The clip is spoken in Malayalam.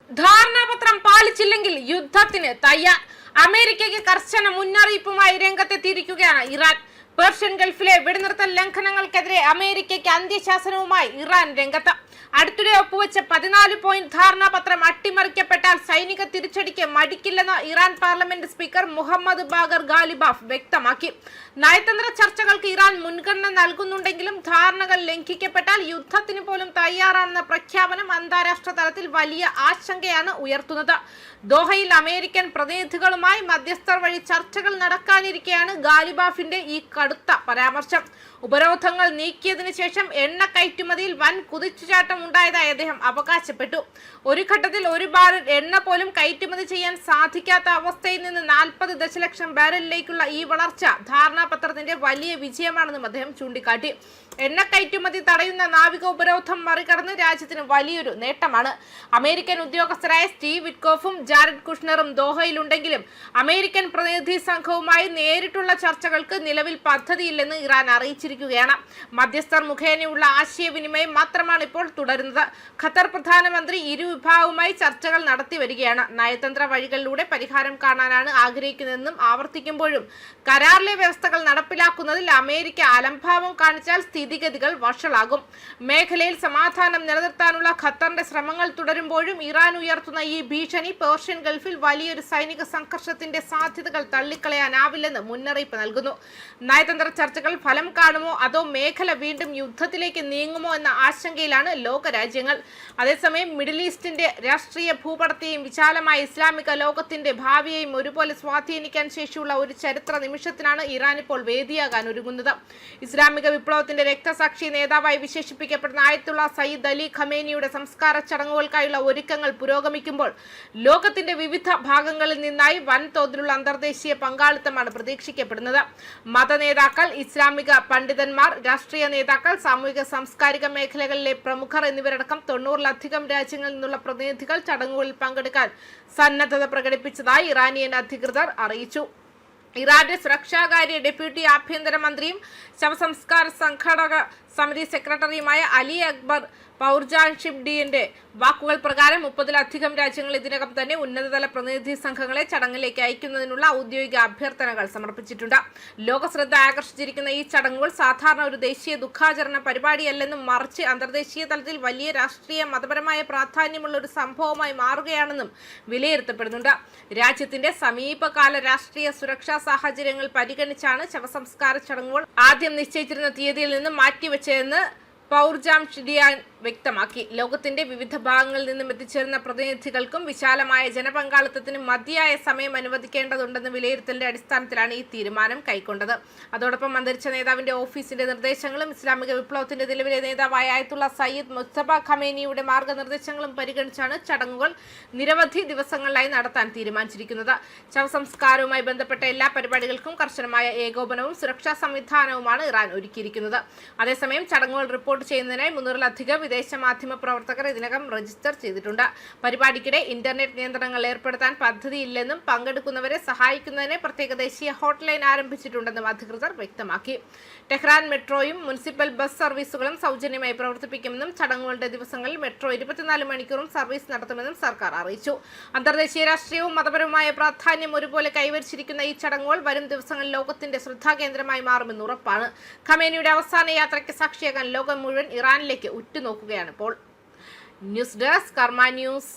ധാരണാപത്രം പാലിച്ചില്ലെങ്കിൽ യുദ്ധത്തിന് തയ്യാർ. അമേരിക്കയ്ക്ക് കർശന മുന്നറിയിപ്പുമായി രംഗത്തെത്തിയിരിക്കുകയാണ് ഇറാൻ. പേർഷ്യൻ ഗൾഫിലെ വെടിനിർത്തൽ ലംഘനങ്ങൾക്കെതിരെ അമേരിക്കയ്ക്ക് അന്ത്യശാസനവുമായി ഇറാൻ രംഗത്ത്. അടുത്തിടെ ഒപ്പുവെച്ച 14 പോയിന്റ് ധാരണാപത്രം അട്ടിമറിക്കപ്പെട്ടാൽ സൈനിക തിരിച്ചടിക്ക് മടിക്കില്ലെന്ന് Iran parliament speaker Mohammad Bagher Ghalibaf വ്യക്തമാക്കി. നയതന്ത്ര ചർച്ചകൾക്ക് ഇറാൻ മുൻഗണന നൽകുന്നുണ്ടെങ്കിലും ധാരണകൾ ലംഘിക്കപ്പെട്ടാൽ യുദ്ധത്തിന് പോലും തയ്യാറാണെന്ന പ്രഖ്യാപനം അന്താരാഷ്ട്ര തലത്തിൽ വലിയ ആശങ്കയാണ് ഉയർത്തുന്നത്. ദോഹയിൽ അമേരിക്കൻ പ്രതിനിധികളുമായി മധ്യസ്ഥർ വഴി ചർച്ചകൾ നടക്കാനിരിക്കെയാണ് ഗാലിബാഫിന്റെ ഈ കടുത്ത പരാമർശം. ഉപരോധങ്ങൾ നീക്കിയതിനു ശേഷം എണ്ണ കയറ്റുമതിയിൽ വൻ കുതിച്ചുചാട്ടം ഉണ്ടായതായി അദ്ദേഹം അവകാശപ്പെട്ടു. ഒരു ഘട്ടത്തിൽ 1 ബാരൽ എണ്ണ പോലും കയറ്റുമതി ചെയ്യാൻ സാധിക്കാത്ത അവസ്ഥയിൽ നിന്ന് 40 ദശലക്ഷം ബാരലിലേക്കുള്ള ഈ വളർച്ച ധാരണാപത്രത്തിന്റെ വലിയ വിജയമാണെന്നും അദ്ദേഹം ചൂണ്ടിക്കാട്ടി. എണ്ണ കയറ്റുമതി തടയുന്ന നാവിക ഉപരോധം മറികടന്ന് രാജ്യത്തിന് വലിയൊരു നേട്ടമാണ്. അമേരിക്കൻ ഉദ്യോഗസ്ഥരായ സ്റ്റീവ് വിറ്റ്കോഫും ജാരഡ് കുഷ്ണറും ദോഹയിലുണ്ടെങ്കിലും അമേരിക്കൻ പ്രതിനിധി സംഘവുമായി നേരിട്ടുള്ള ചർച്ചകൾക്ക് നിലവിൽ പദ്ധതിയില്ലെന്ന് ഇറാൻ അറിയിച്ചിരിക്കുകയാണ്. മധ്യസ്ഥർ മുഖേനയുള്ള ആശയവിനിമയം മാത്രമാണ് ഇപ്പോൾ തുടരുന്നത്. ഖത്തർ പ്രധാനമന്ത്രി ഇരുവിഭാഗവുമായി ചർച്ചകൾ നടത്തി വരികയാണ്. നയതന്ത്ര വഴികളിലൂടെ പരിഹാരം കാണാനാണ് ആഗ്രഹിക്കുന്നതെന്നും ആവർത്തിക്കുമ്പോഴും കരാറിലെ വ്യവസ്ഥകൾ നടപ്പിലാക്കുന്നതിൽ അമേരിക്ക അലംഭാവം കാണിച്ചാൽ സ്ഥിതിഗതികൾ വഷളാകും. മേഖലയിൽ സമാധാനം നിലനിർത്താനുള്ള ഖത്തറിന്റെ ശ്രമങ്ങൾ തുടരുമ്പോഴും ഇറാൻ ഉയർത്തുന്ന ഈ ഭീഷണി പേർഷ്യൻ ഗൾഫിൽ വലിയൊരു സൈനിക സംഘർഷത്തിന്റെ സാധ്യതകൾ തള്ളിക്കളയാനാവില്ലെന്ന് മുന്നറിയിപ്പ് നൽകുന്നു. നയതന്ത്ര ചർച്ചകൾ ഫലം കാണുമോ അതോ മേഖല വീണ്ടും യുദ്ധത്തിലേക്ക് നീങ്ങുമോ എന്ന ആശങ്കയിലാണ് ലോകരാജ്യങ്ങൾ. അതേസമയം മിഡിൽ ഈസ്റ്റിന്റെ രാഷ്ട്രീയ ഭൂപടത്തെയും വിശാലമായ ഇസ്ലാമിക ലോകത്തിന്റെ ഭാവിയെയും ഒരുപോലെ സ്വാധീനിക്കാൻ ശേഷിയുള്ള ഒരു ചരിത്ര നിമിഷത്തിനാണ് ഇറാൻ ഇപ്പോൾ വേദിയാകാൻ ഒരുങ്ങുന്നത്. ഇസ്ലാമിക വിപ്ലവത്തിന്റെ രക്തസാക്ഷി നേതാവായി വിശേഷിപ്പിക്കപ്പെടുന്ന ആയത്തുള്ള സയ്യിദ് അലി ഖമേനിയുടെ സംസ്കാര ചടങ്ങുകൾക്കായുള്ള ഒരുക്കങ്ങൾ പുരോഗമിക്കുമ്പോൾ ലോകത്തിന്റെ വിവിധ ഭാഗങ്ങളിൽ നിന്നായി വൻതോതിലുള്ള അന്തർദേശീയ പങ്കാളിത്തമാണ് പ്രതീക്ഷിക്കപ്പെടുന്നത്. മതനേതാക്കൾ, ഇസ്ലാമിക പണ്ഡിതന്മാർ, രാഷ്ട്രീയ നേതാക്കൾ, സാമൂഹിക സാംസ്കാരിക മേഖലകളിലെ പ്രമുഖർ എന്നിവരടക്കം 90-ലധികം രാജ്യങ്ങളിൽ നിന്നുള്ള പ്രതിനിധികൾ ചടങ്ങുകളിൽ പങ്കെടുക്കാൻ സന്നദ്ധത പ്രകടിപ്പിച്ചതായി ഇറാനിയൻ അധികൃതർ അറിയിച്ചു. ഇറാന്റെ സുരക്ഷാകാര്യ ഡെപ്യൂട്ടി ആഭ്യന്തരമന്ത്രിയും ശവസംസ്കാര സംഘടക സമിതി സെക്രട്ടറിയുമായ അലി അക്ബർ പൗർജാൻഷിബ്ഡിയുടെ വാക്കുകൾ പ്രകാരം 30-ലധികം രാജ്യങ്ങൾ ഇതിനകം തന്നെ ഉന്നതതല പ്രതിനിധി സംഘങ്ങളെ ചടങ്ങിലേക്ക് അയക്കുന്നതിനുള്ള ഔദ്യോഗിക അഭ്യർത്ഥനകൾ സമർപ്പിച്ചിട്ടുണ്ട്. ലോകശ്രദ്ധ ആകർഷിച്ചിരിക്കുന്ന ഈ ചടങ്ങുകൾ സാധാരണ ഒരു ദേശീയ ദുഃഖാചരണ പരിപാടിയല്ലെന്നും മറിച്ച് അന്തർദേശീയ തലത്തിൽ വലിയ രാഷ്ട്രീയ മതപരമായ പ്രാധാന്യമുള്ള ഒരു സംഭവമായി മാറുകയാണെന്നും വിലയിരുത്തപ്പെടുന്നുണ്ട്. രാജ്യത്തിന്റെ സമീപകാല രാഷ്ട്രീയ സുരക്ഷാ സാഹചര്യങ്ങൾ പരിഗണിച്ചാണ് ശവസംസ്കാര ചടങ്ങുകൾ ആദ്യം നിശ്ചയിച്ചിരുന്ന തീയതിയിൽ നിന്ന് മാറ്റിവെച്ചതെന്ന് പൗർജാംഷിഡിയാൻ വ്യക്തമാക്കി. ലോകത്തിന്റെ വിവിധ ഭാഗങ്ങളിൽ നിന്നും എത്തിച്ചേരുന്ന പ്രതിനിധികൾക്കും വിശാലമായ ജനപങ്കാളിത്തത്തിനും മതിയായ സമയം അനുവദിക്കേണ്ടതുണ്ടെന്ന വിലയിരുത്തലിന്റെ അടിസ്ഥാനത്തിലാണ് ഈ തീരുമാനം കൈക്കൊണ്ടത്. അതോടൊപ്പം അന്തരിച്ച നേതാവിന്റെ ഓഫീസിന്റെ നിർദ്ദേശങ്ങളും ഇസ്ലാമിക വിപ്ലവത്തിന്റെ നിലവിലെ നേതാവായ ആയത്തുള്ള സയ്യിദ് മുസ്തഫ ഖമേനിയുടെ മാർഗനിർദ്ദേശങ്ങളും പരിഗണിച്ചാണ് ചടങ്ങുകൾ നിരവധി ദിവസങ്ങളിലായി നടത്താൻ തീരുമാനിച്ചിരിക്കുന്നത്. ശവസംസ്കാരവുമായി ബന്ധപ്പെട്ട എല്ലാ പരിപാടികൾക്കും കർശനമായ ഏകോപനവും സുരക്ഷാ സംവിധാനവുമാണ് ഇറാൻ ഒരുക്കിയിരിക്കുന്നത്. അതേസമയം ചടങ്ങുകൾ റിപ്പോർട്ട് ചെയ്യുന്നതിനായി 300-ലധികം വിദേശ മാധ്യമ പ്രവർത്തകർ ഇതിനകം രജിസ്റ്റർ ചെയ്തിട്ടുണ്ട്. പരിപാടിക്കിടെ ഇന്റർനെറ്റ് നിയന്ത്രണങ്ങൾ ഏർപ്പെടുത്താൻ പദ്ധതിയില്ലെന്നും പങ്കെടുക്കുന്നവരെ സഹായിക്കുന്നതിന് പ്രത്യേക ദേശീയ ഹോട്ട്ലൈൻ ആരംഭിച്ചിട്ടുണ്ടെന്നും അധികൃതർ വ്യക്തമാക്കി. ടെഹ്റാൻ മെട്രോയും മുനിസിപ്പൽ ബസ് സർവീസുകളും സൗജന്യമായി പ്രവർത്തിപ്പിക്കുമെന്നും ചടങ്ങുകളുടെ ദിവസങ്ങളിൽ മെട്രോ 24 മണിക്കൂറും സർവീസ് നടത്തുമെന്നും സർക്കാർ അറിയിച്ചു. അന്തർദേശീയ രാഷ്ട്രീയവും മതപരവുമായ പ്രാധാന്യം ഒരുപോലെ കൈവരിച്ചിരിക്കുന്ന ഈ ചടങ്ങുകൾ വരും ദിവസങ്ങളിൽ ലോകത്തിന്റെ ശ്രദ്ധാകേന്ദ്രമായി മാറുമെന്ന് ഉറപ്പാണ്. ഖമേനിയുടെ അവസാന യാത്രയ്ക്ക് സാക്ഷിയാകാൻ ലോകം മുഴുവൻ ഇറാനിലേക്ക് ഉറ്റുനോക്കുകയാണ് ഇപ്പോൾ. ന്യൂസ് ഡെസ്ക് കർമ്മ ന്യൂസ്.